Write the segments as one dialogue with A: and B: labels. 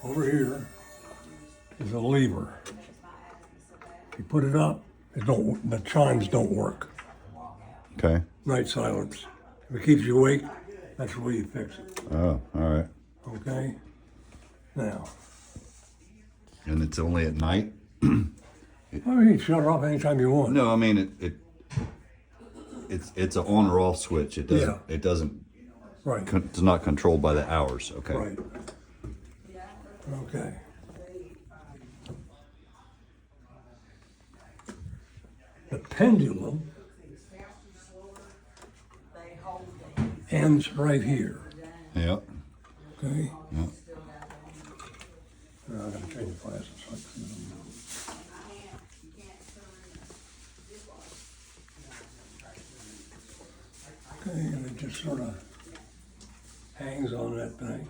A: over here is a lever. You put it up, the chimes don't work.
B: Okay.
A: Night silence. If it keeps you awake, that's the way you fix it.
B: Oh, all right.
A: Okay? Now,
B: And it's only at night?
A: I mean, you shut it off anytime you want.
B: No, I mean it's an on or off switch. It doesn't.
A: Yeah.
B: It doesn't.
A: Right.
B: It's not controlled by the hours. Okay.
A: Right. Okay. The pendulum ends right here.
B: Yep.
A: Okay?
B: Yep.
A: Now I'm going to change the glasses. So I can see them. Okay, and it just sort of hangs on that thing.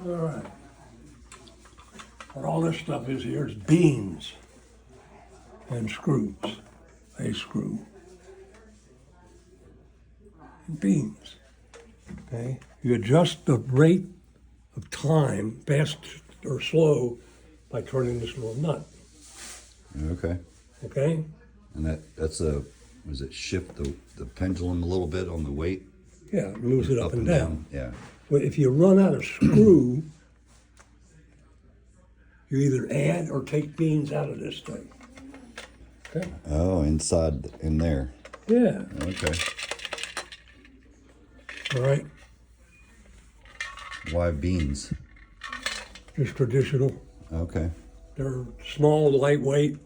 A: All right. What all this stuff is here is beans and screws. A screw. And beans. Okay? You adjust the rate of time, fast or slow, by turning this little nut.
B: Okay.
A: Okay?
B: And that's was it shift the pendulum a little bit on the weight?
A: Yeah, it moves it up and down.
B: Yeah.
A: Well, if you run out of screw, you either add or take beans out of this thing. Okay?
B: Oh, inside in there.
A: Yeah.
B: Okay.
A: All right.
B: Why beans?
A: Just traditional.
B: Okay.
A: They're small, lightweight.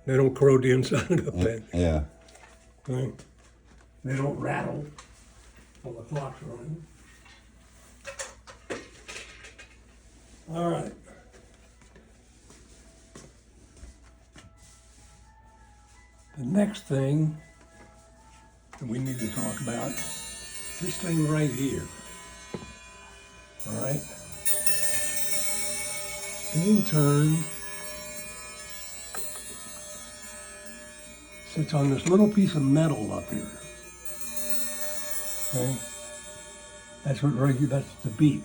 A: They don't corrode the inside of the pen.
B: Yeah.
A: Right? They don't rattle while the clock's running. All right. The next thing that we need to talk about is this thing right here. All right? In turn, sits on this little piece of metal up here. Okay? That's the beat.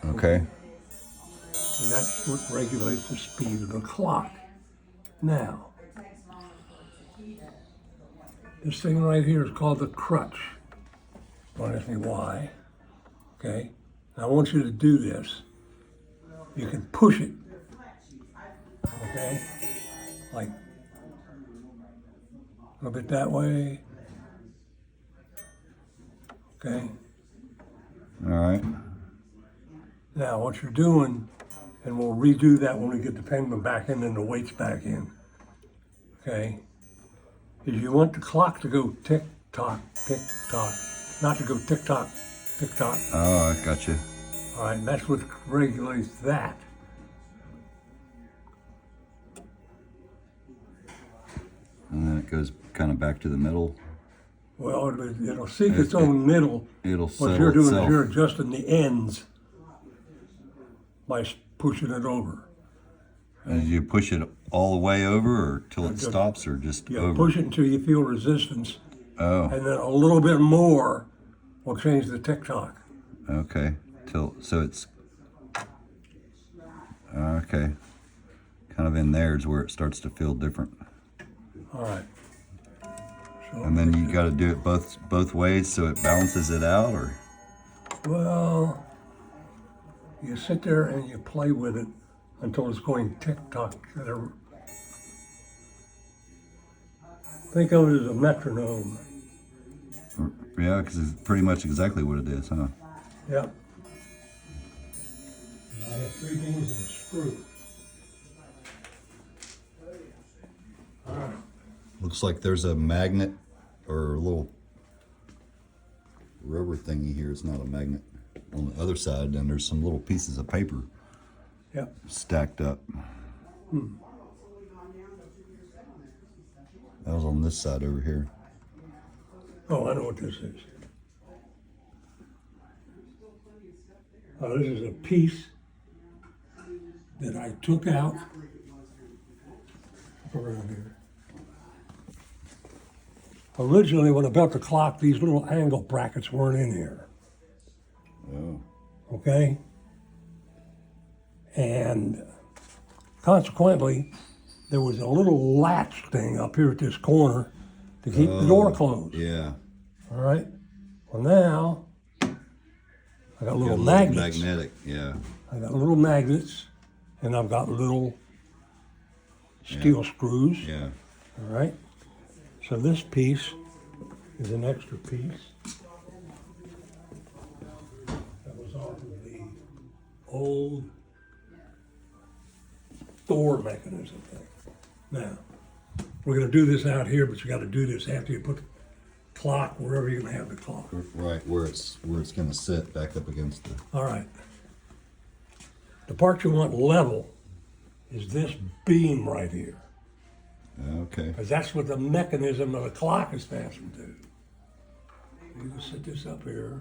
B: Okay.
A: And that's what regulates the speed of the clock. Now, this thing right here is called the crutch. Don't ask me why. Okay? Now I want you to do this. You can push it. Okay? Like a little bit that way. Okay?
B: All right.
A: Now what you're doing, and we'll redo that when we get the pendulum back in and the weights back in. Okay? Is you want the clock to go tick tock, not to go tick tock, tick tock.
B: Oh, I got you.
A: All right, and that's what regulates that.
B: And then it goes kind of back to the middle.
A: Well, it'll seek its own middle.
B: It'll settle
A: What you're doing
B: itself.
A: is you're adjusting the ends by pushing it over.
B: And you push it all the way over, or till it stops, or just
A: Yeah,
B: over?
A: push it until you feel resistance,
B: Oh,
A: and then a little bit more will change the tick tock.
B: okay. So it's okay. Kind of in there is where it starts to feel different.
A: All right. So,
B: And then you got to do it both ways so it balances it out, or
A: well, you sit there and you play with it until it's going tick tock. Think of it as a metronome.
B: yeah, because it's pretty much exactly what it is, huh?
A: Yep. I have 3 beans and a screw. All right.
B: Looks like there's a magnet or a little rubber thingy here. It's not a magnet. On the other side, and there's some little pieces of paper
A: Yep.
B: stacked up. That was on this side over here.
A: Oh, I know what this is. This is a piece that I took out around here. Originally, when I built the clock, these little angle brackets weren't in here.
B: Oh.
A: Okay? And consequently, there was a little latch thing up here at this corner to keep the door closed.
B: Yeah.
A: All right? Well, now, I got little
B: Got a
A: magnets.
B: Magnetic, yeah.
A: I got little magnets, and I've got little steel screws.
B: Yeah.
A: All right? So this piece is an extra piece. That was off of the old door mechanism thing. Now, we're going to do this out here, but you got to do this after you put the clock wherever you're going to have the clock.
B: Right, where it's gonna sit back up against the.
A: All right. The part you want level is this beam right here,
B: Okay.
A: because that's what the mechanism of the clock is fastened to. You can set this up here.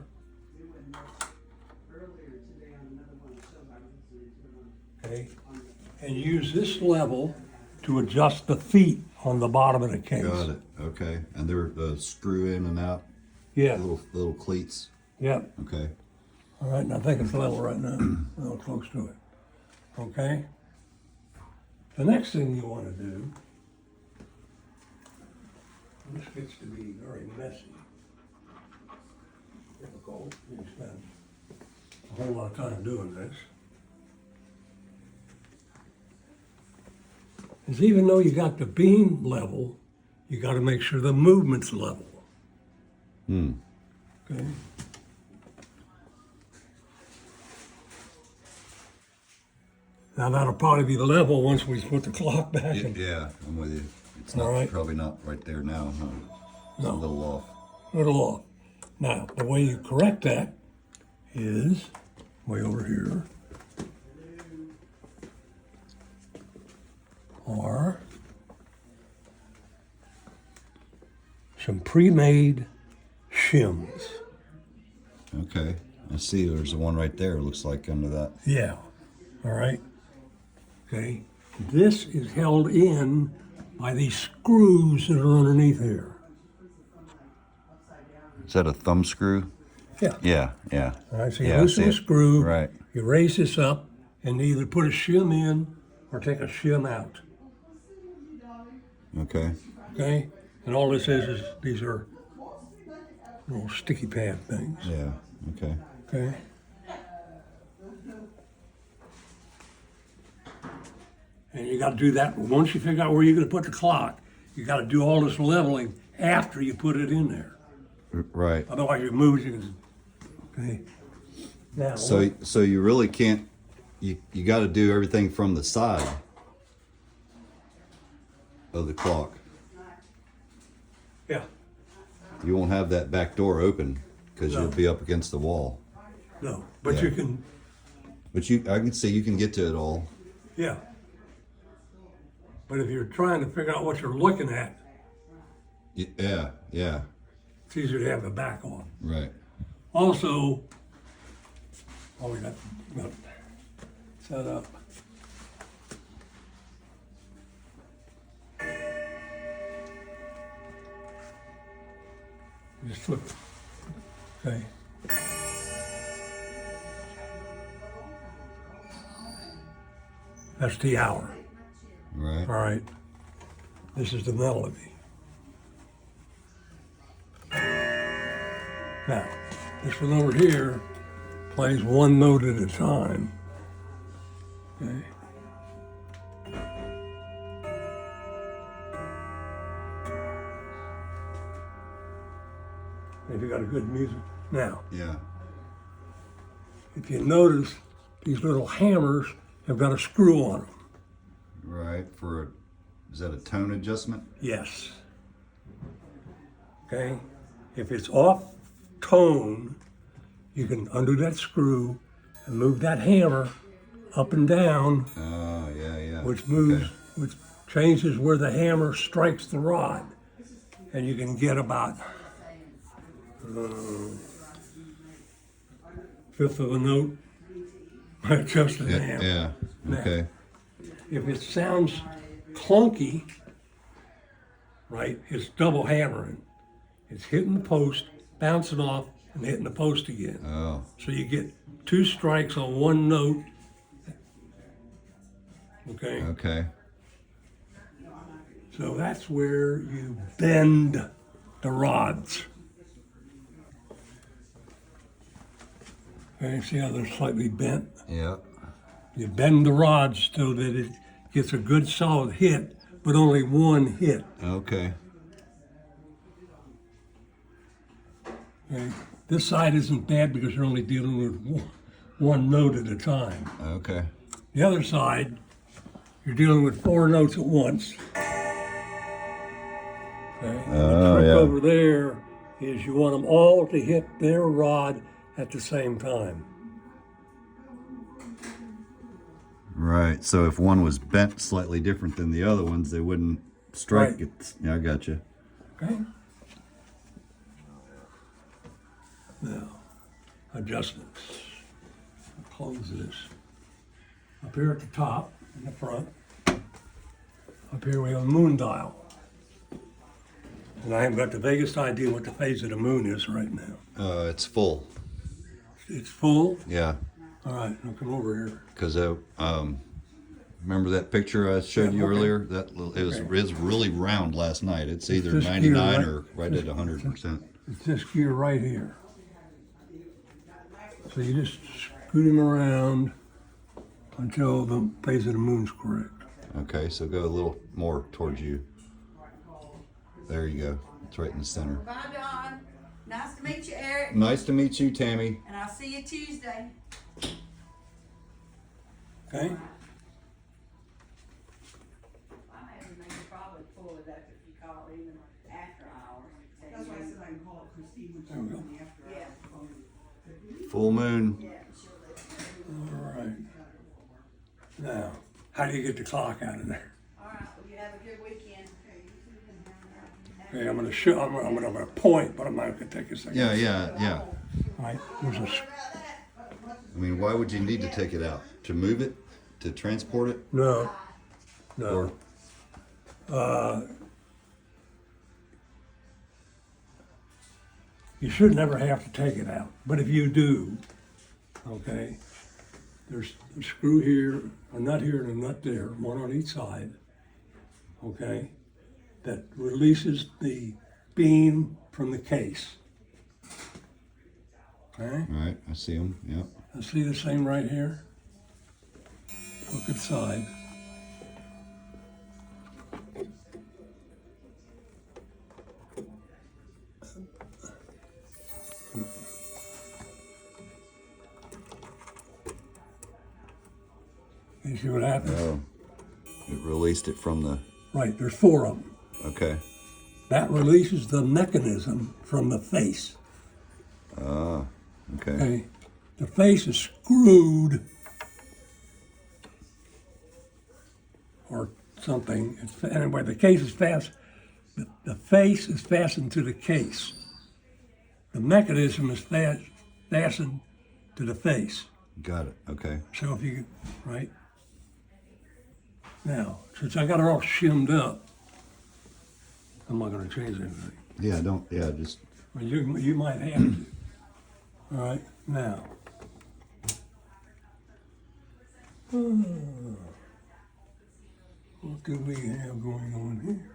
A: Okay, and use this level to adjust the feet on the bottom of the case.
B: Got it. Okay. And they're screw in and out,
A: Yeah,
B: little cleats.
A: yep.
B: Okay.
A: All right, and I think it's level right now, real close to it. Okay? The next thing you want to do, this gets to be very messy, difficult, you spend a whole lot of time doing this, is even though you got the beam level, you got to make sure the movement's level. Okay? Now that'll probably be level once we put the clock back in.
B: Yeah, I'm with you. It's
A: All
B: not
A: right.
B: probably not right there now, huh? It's a
A: No.
B: little off.
A: Little off. Now, the way you correct that is way over here. Or some pre-made shims.
B: Okay. I see there's the one right there, looks like under that.
A: Yeah. All right. Okay. This is held in by these screws that are underneath here.
B: Is that a thumb screw?
A: Yeah.
B: Yeah, yeah.
A: All right. So you
B: Yeah, I
A: loosen
B: see
A: the
B: it.
A: screw.
B: Right.
A: You raise this up and either put a shim in or take a shim out.
B: Okay.
A: Okay. And all this is these are little sticky pad things.
B: Yeah. Okay.
A: Okay. And you got to do that. Once you figure out where you're going to put the clock, you got to do all this leveling after you put it in there.
B: Right.
A: Otherwise, you move it. Okay. Now.
B: So you really can't. You got to do everything from the side of the clock.
A: Yeah.
B: You won't have that back door open because
A: No.
B: you'll be up against the wall.
A: No. But
B: Yeah.
A: you can.
B: But I can see you can get to it all.
A: Yeah. But if you're trying to figure out what you're looking at,
B: Yeah. Yeah.
A: it's easier to have the back on.
B: Right.
A: Also, we got set up. Just flip it. Okay. That's the hour.
B: Right.
A: All right. This is the melody. Now, this one over here plays one note at a time. Okay. If you got a good music. Now,
B: Yeah.
A: if you notice, these little hammers have got a screw on them.
B: Right. Is that a tone adjustment?
A: Yes. Okay? If it's off tone, you can undo that screw and move that hammer up and down,
B: Oh, yeah, yeah.
A: which moves,
B: Okay.
A: which changes where the hammer strikes the rod. And you can get about fifth of a note by adjusting the
B: Yeah.
A: hammer.
B: Yeah. Okay.
A: If it sounds clunky, right, it's double hammering. It's hitting the post, bouncing off, and hitting the post again.
B: Oh,
A: So you get 2 strikes on 1 note. Okay?
B: okay.
A: So that's where you bend the rods. Okay, see how they're slightly bent?
B: Yeah.
A: You bend the rods so that it gets a good solid hit, but only 1 hit.
B: Okay.
A: Okay? This side isn't bad because you're only dealing with 1 note at a time.
B: Okay.
A: The other side, you're dealing with 4 notes at once. Okay? The trick
B: yeah.
A: over there is you want them all to hit their rod at the same time.
B: Right. So if one was bent slightly different than the other ones, they wouldn't strike
A: Right.
B: it. Yeah, I got you.
A: Okay? Now, adjustments. I'll close this. Up here at the top, in the front, up here we have a moon dial. And I haven't got the vaguest idea what the phase of the moon is right now.
B: It's full.
A: It's full.
B: Yeah.
A: All right, now come over here.
B: Because remember that picture I showed you
A: okay.
B: earlier? It was really round last night. It's either
A: this
B: 99
A: gear,
B: or right at 100%.
A: It's this gear right here. So you just scoot him around until the phase of the moon's correct.
B: Okay, so go a little more towards you. There you go. It's right in the center.
C: Bye, Don. Nice to meet you, Eric.
B: Nice to meet you, Tammy.
C: And I'll see you Tuesday.
A: Okay?
C: I imagine they could probably pull it up if you call even after hours.
D: That's why I said I can call Christine when she's
A: There we go.
D: in the after
C: Yeah.
D: hours.
B: Full moon.
C: Yeah, she'll let you.
A: All right. Now, how do you get the clock out of there?
C: All right, well, you have a good weekend.
A: Okay, I'm gonna show. I'm gonna point, but I'm not gonna take a second.
B: Yeah.
A: All right. There's a
B: I mean, why would you need to take it out? To move it? To transport it?
A: no.
B: Or
A: You should never have to take it out, but if you do, okay, there's a screw here, a nut here, and a nut there, one on each side, okay, that releases the beam from the case. Okay,
B: all right, I see them. Yep.
A: I see the same right here. Look at side. You see what happens?
B: Oh, it released it from the.
A: Right, there's 4 of them.
B: Okay.
A: That releases the mechanism from the face.
B: Okay.
A: Okay, the face is screwed or something. Anyway, the case is fast. The face is fastened to the case. The mechanism is fastened to the face.
B: Got it. Okay.
A: So if you right now, since I got it all shimmed up, I'm not going to change anything.
B: Yeah. Don't. Yeah. Just.
A: But you might have to. All right, now. What do we have going on here?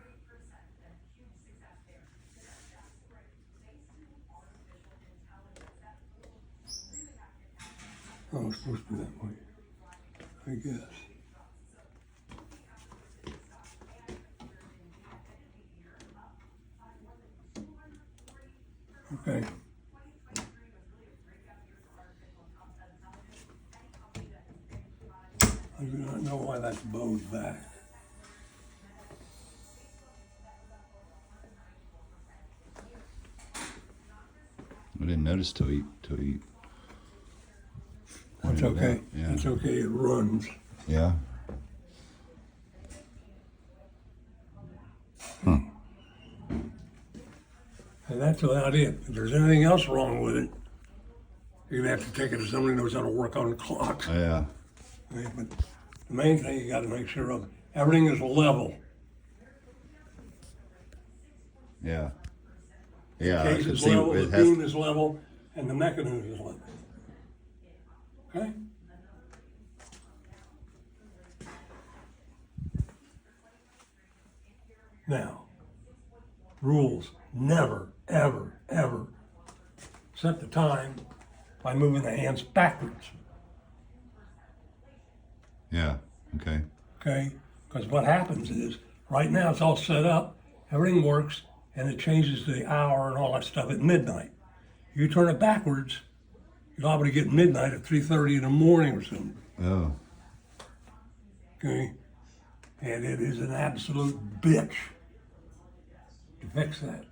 A: Oh, it's supposed to be that way, I guess. Okay. I do not know why that's bowed back.
B: I didn't notice till he.
A: That's
B: pointed it
A: okay.
B: out. Yeah.
A: That's okay. It runs.
B: Yeah.
A: And that's about it. If there's anything else wrong with it, you're gonna have to take it to somebody who knows how to work on the clock.
B: Yeah.
A: Okay, but the main thing you got to make sure of, everything is level.
B: Yeah. Yeah, I
A: Case
B: can
A: is
B: see
A: level, the
B: it has.
A: beam is level, and the mechanism is level. Okay? Now, rules, never, ever, ever set the time by moving the hands backwards,
B: Yeah. Okay.
A: okay? Because what happens is, right now it's all set up, everything works, and it changes the hour and all that stuff at midnight. You turn it backwards, you're liable to get midnight at 3:30 in the morning or something,
B: Oh.
A: okay? And it is an absolute bitch to fix that.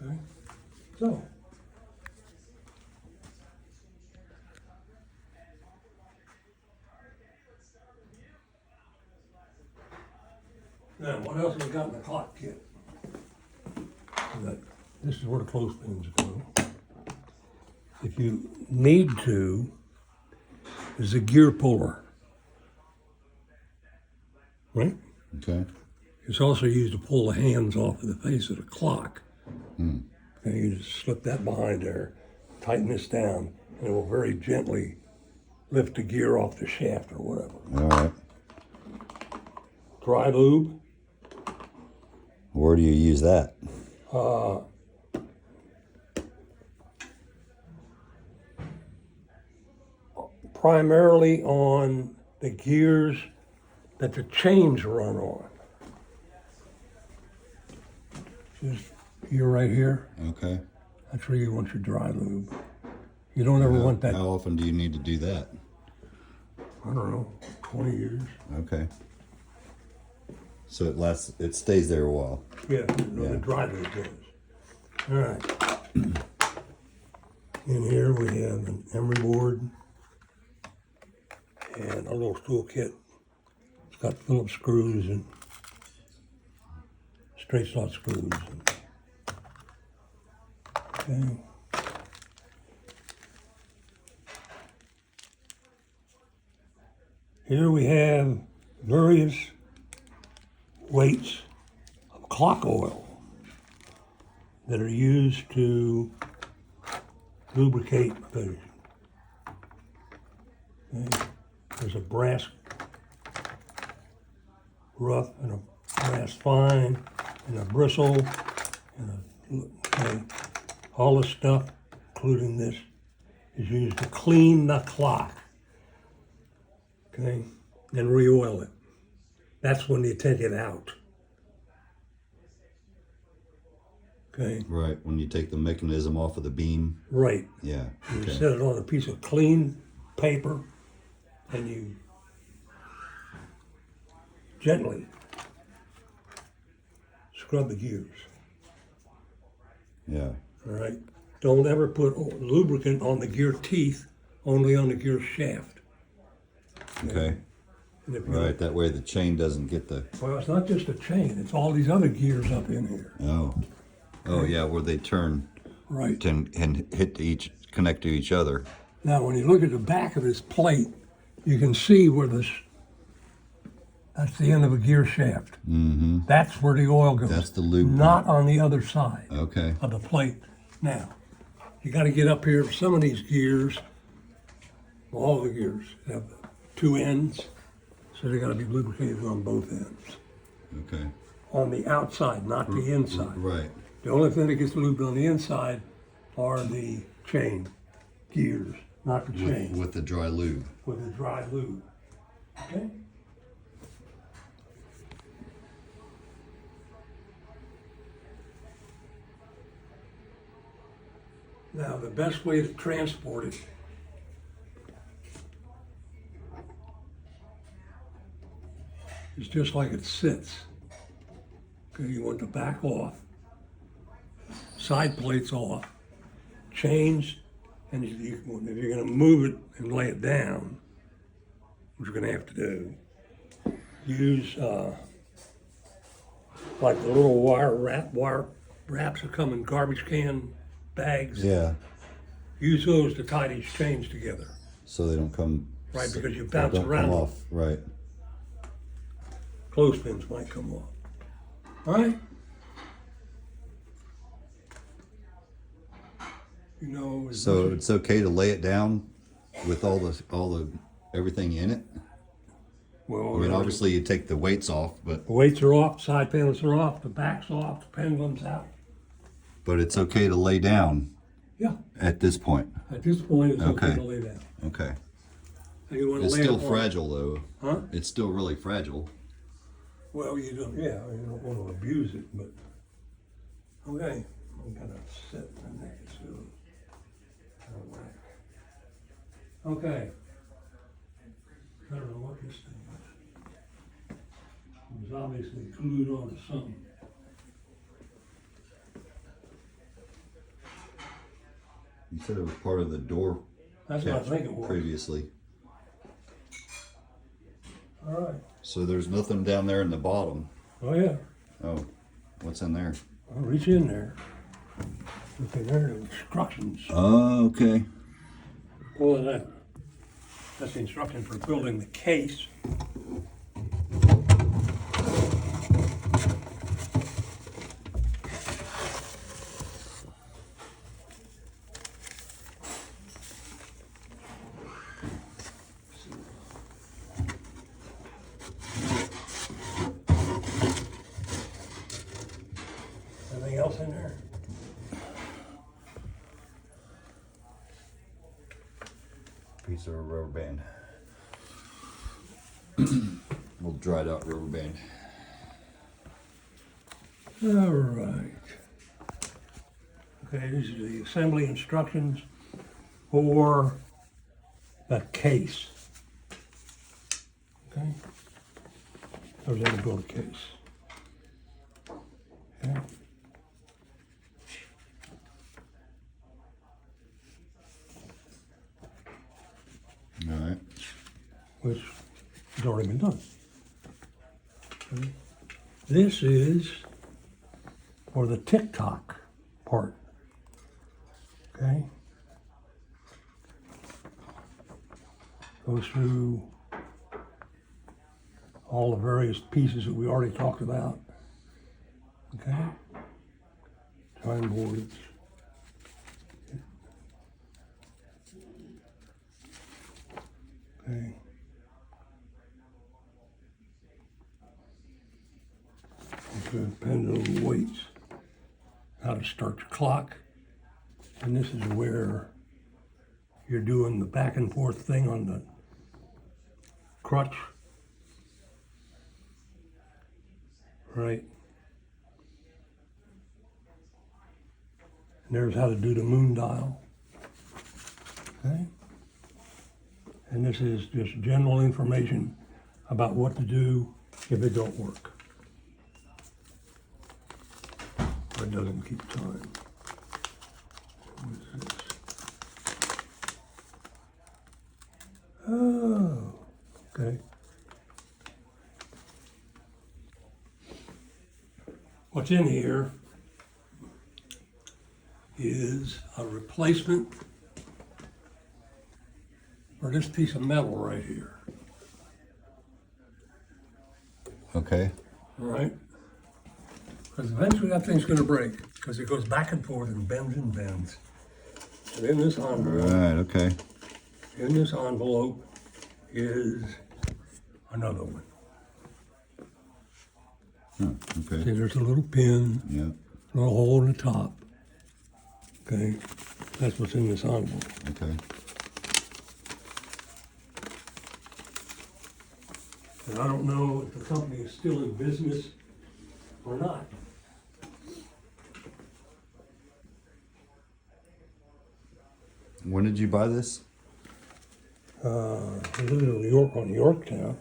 A: Okay? So, now, what else we got in the clock kit? This is where the clothespins go. If you need to, there's a gear puller. Right?
B: Okay.
A: It's also used to pull the hands off of the face of the clock. And you just slip that behind there, tighten this down, and it will very gently lift the gear off the shaft or whatever.
B: All right.
A: Dry lube,
B: Where do you use that?
A: primarily on the gears that the chains run on. Just here, right here,
B: Okay.
A: that's where you want your dry lube. You don't ever want that,
B: How often do you need to do that?
A: I don't know, 20 years.
B: Okay. So it lasts. It stays there a while.
A: Yeah, no,
B: Yeah.
A: the dry lube does. All right. In here we have an emery board and a little tool kit. It's got Phillips screws and straight slot screws. Okay. Here we have various weights of clock oil that are used to lubricate the. Okay. There's a brass rough and a brass fine and a bristle and okay. All this stuff, including this, is used to clean the clock. Okay, and re-oil it. That's when you take it out. Okay,
B: Right. When you take the mechanism off of the beam.
A: right.
B: Yeah.
A: You
B: Okay.
A: set it on a piece of clean paper and you gently scrub the gears.
B: Yeah.
A: All right. Don't ever put lubricant on the gear teeth, only on the gear shaft.
B: Okay.
A: And if you-
B: Right. That way the chain doesn't get the.
A: Well, it's not just a chain, it's all these other gears up in here.
B: Oh. Oh yeah. Where they turn
A: Right.
B: and hit to each, connect to each other.
A: Now, when you look at the back of this plate, you can see where that's the end of a gear shaft.
B: Mm-hmm.
A: That's where the oil goes.
B: That's the lube.
A: Not on the other side
B: Okay.
A: of the plate. Now, you got to get up here. Some of these gears, all the gears, have two ends, so they got to be lubricated on both ends.
B: Okay.
A: On the outside, not the inside.
B: Right.
A: The only thing that gets lubed on the inside are the chain gears, not the chain.
B: With the dry lube.
A: With a dry lube. Okay? Now, the best way to transport it is just like it sits. Okay, you want the back off, side plates off, chains, and if you're going to move it and lay it down, which you're going to have to do, use like the little wire wraps that come in garbage can bags.
B: Yeah.
A: Use those to tie these chains together.
B: So they don't come.
A: Right, because you
B: they
A: bounce
B: don't
A: around
B: come
A: them.
B: off. Right.
A: Clothespins might come off. All right? you know. As
B: So
A: much as-
B: it's okay to lay it down with all the everything in it.
A: well,
B: I mean, obviously you take the weights off, but
A: the weights are off, side panels are off, the back's off, the pendulum's out.
B: it's okay to lay down
A: Yeah,
B: at this point.
A: at this point, it's okay
B: Okay.
A: to lay down.
B: Okay.
A: Now you want to
B: It's
A: lay
B: still
A: it on-
B: fragile though.
A: Huh?
B: It's still really fragile.
A: Well, you don't, yeah, you don't want to abuse it, but, okay, I'm gonna set my neck soon. Okay. I don't know what this thing is. It was obviously glued onto something.
B: You said it was part of the door
A: That's what I
B: catch
A: think it was.
B: previously.
A: All right.
B: So there's nothing down there in the bottom.
A: Oh, yeah.
B: Oh, what's in there?
A: I'll reach in there. Look in there, the instructions.
B: Oh, okay.
A: What was that? That's the instruction for building the case. Anything else in there?
B: Piece of rubber band. Little dried out rubber band.
A: All right. Okay, these are the assembly instructions for the case. Okay. I was able to build a case. Okay.
B: All right.
A: Which has already been done. Okay. This is for the TikTok part. Okay. Goes through all the various pieces that we already talked about. Okay. Time boards. Okay. Okay, pendulum weights. How to start your clock. And this is where you're doing the back and forth thing on the crutch. Right. And there's how to do the moon dial. Okay. And this is just general information about what to do if it don't work. Or it doesn't keep time. What is this? Oh, okay. What's in here is a replacement for this piece of metal right here.
B: Okay.
A: All right? Because eventually that thing's gonna break, because it goes back and forth and bends and bends. And in this
B: All
A: envelope,
B: right. Okay.
A: is another one.
B: Huh,
A: See,
B: okay.
A: there's a little pin,
B: Yeah.
A: little hole in the top. Okay, that's what's in this envelope.
B: Okay.
A: And I don't know if the company is still in business or not.
B: When did you buy this?
A: I live in New York on Yorktown.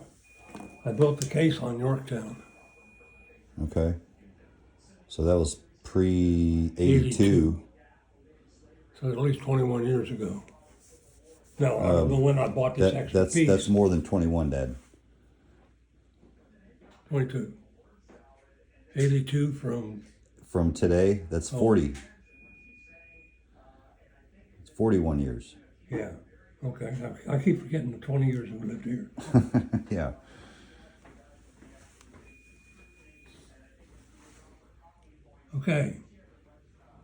A: I built the case on Yorktown.
B: Okay. So that was pre
A: 82.
B: 82.
A: So at least 21 years ago. No, I don't know when I bought this extra
B: That's
A: piece.
B: more than 21, Dad.
A: 22. 82 from,
B: From today, that's 40. It's 41 years.
A: yeah, okay. I keep forgetting the 20 years we lived here.
B: Yeah.
A: Okay,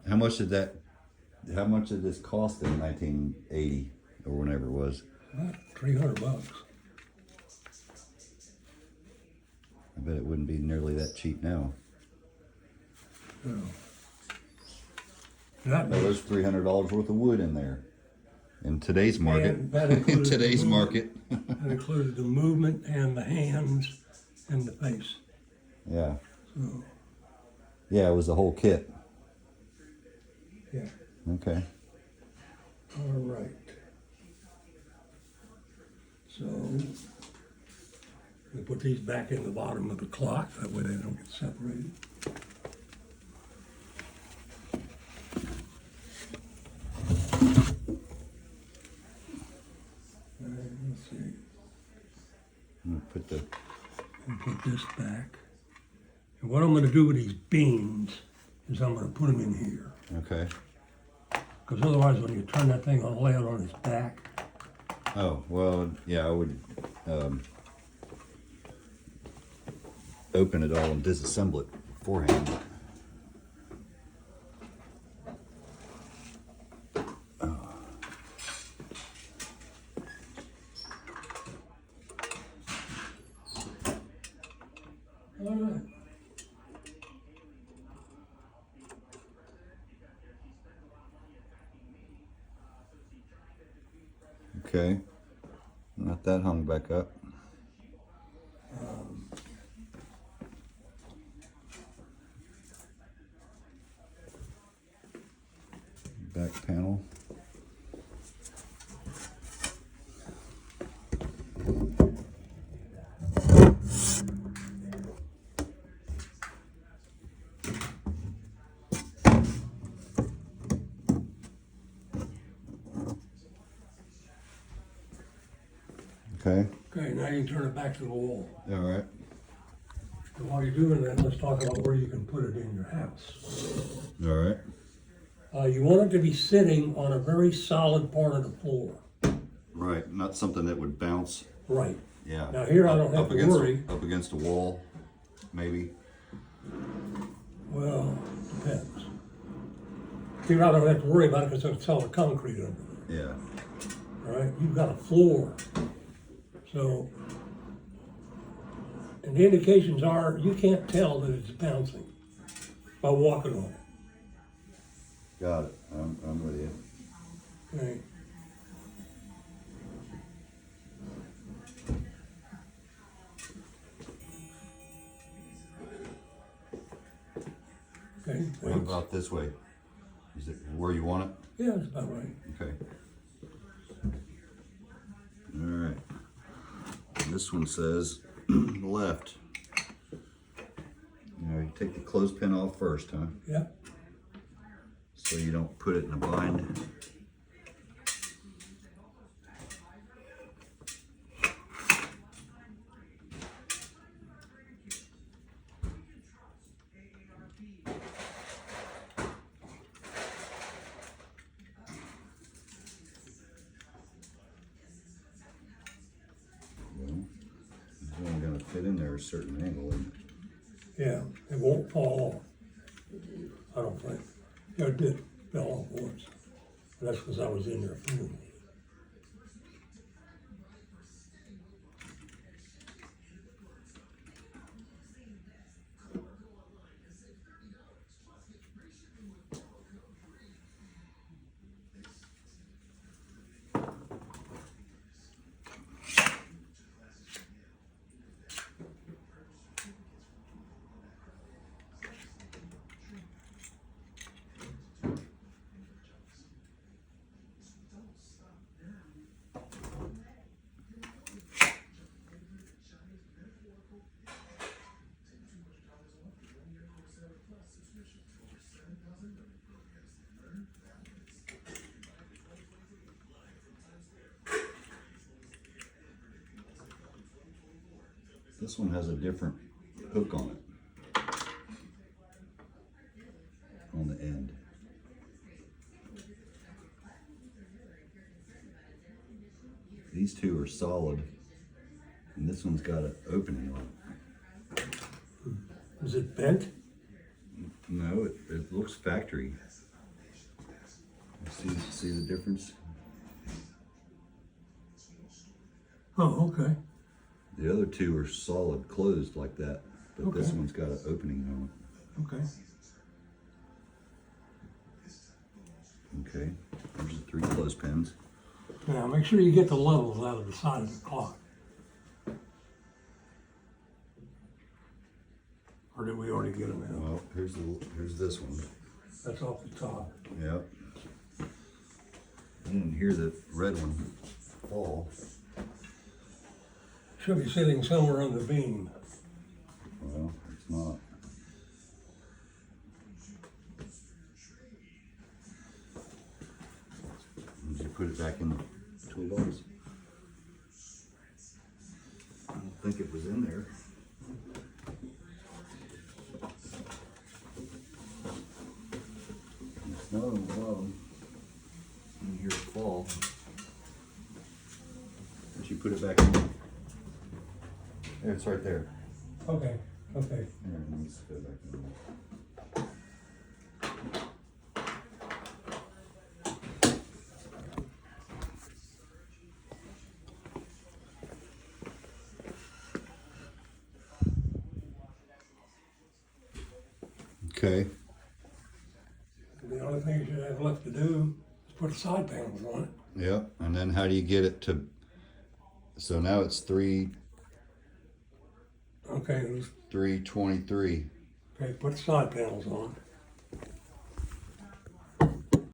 B: How much did that How much did this cost in 1980 or whenever it was?
A: About $300.
B: I bet it wouldn't be nearly that cheap now.
A: So, that
B: Well,
A: was,
B: there's $300 worth of wood in there. In today's market.
A: And that
B: In
A: included
B: today's
A: the
B: market.
A: that included the movement and the hands and the face.
B: Yeah.
A: So,
B: Yeah, it was the whole kit.
A: yeah.
B: Okay.
A: All right. So, we put these back in the bottom of the clock, that way they don't get separated. Let's see,
B: I'm gonna put the
A: and put this back. And what I'm gonna do with these beans is I'm gonna put them in here.
B: okay.
A: Because otherwise, when you turn that thing on, lay it on its back,
B: Oh, well, yeah, I would open it all and disassemble it beforehand.
A: all right.
B: Okay. Not that hung back up. Back panel. Okay.
A: Okay, now you can turn it back to the wall.
B: All right.
A: And while you're doing that, let's talk about where you can put it in your house.
B: All right.
A: You want it to be sitting on a very solid part of the floor.
B: Right. Not something that would bounce.
A: Right.
B: Yeah.
A: Now here I don't have to
B: against,
A: worry.
B: Up against a wall, maybe.
A: Well, depends. Here I don't have to worry about it because it's solid concrete under there.
B: Yeah.
A: All right, you've got a floor. So, and the indications are you can't tell that it's bouncing by walking on it.
B: Got it. I'm with you.
A: Okay. Okay.
B: What
A: thanks.
B: about this way? Is it where you want it?
A: Yeah, that's about right.
B: Okay. All right. This one says left. You take the clothespin off first, huh?
A: Yeah.
B: So you don't put it in a bind. Well, it's only going to fit in there a certain angle, isn't it?
A: Yeah, it won't fall off. I don't think. Yeah, it did. Fell off once. And that's because I was in there fooling with it.
B: This one has a different hook on it. On the end. These two are solid, and this one's got an opening on it.
A: Is it bent?
B: No, it looks factory. See the difference?
A: Oh, okay.
B: The other two are solid closed like that, but this
A: Okay.
B: one's got an opening on
A: Okay.
B: it. Okay, there's the 3 clothespins.
A: Now make sure you get the levels out of the side of the clock. Or did we already get them out?
B: Well, here's this one.
A: That's off the top.
B: Yep. I didn't hear the red one fall.
A: Should be sitting somewhere on the beam.
B: Well, it's not. Did you put it back in the toolbox? I don't think it was in there. It's not on the bottom. You hear it fall. Did you put it back in? There, it's right there.
A: Okay, okay.
B: There, it needs to go back in. Okay.
A: The only thing you have left to do is put the side panels on it.
B: Yep. And then how do you get it to? So now it's
A: Okay,
B: 323.
A: okay, put the side panels on.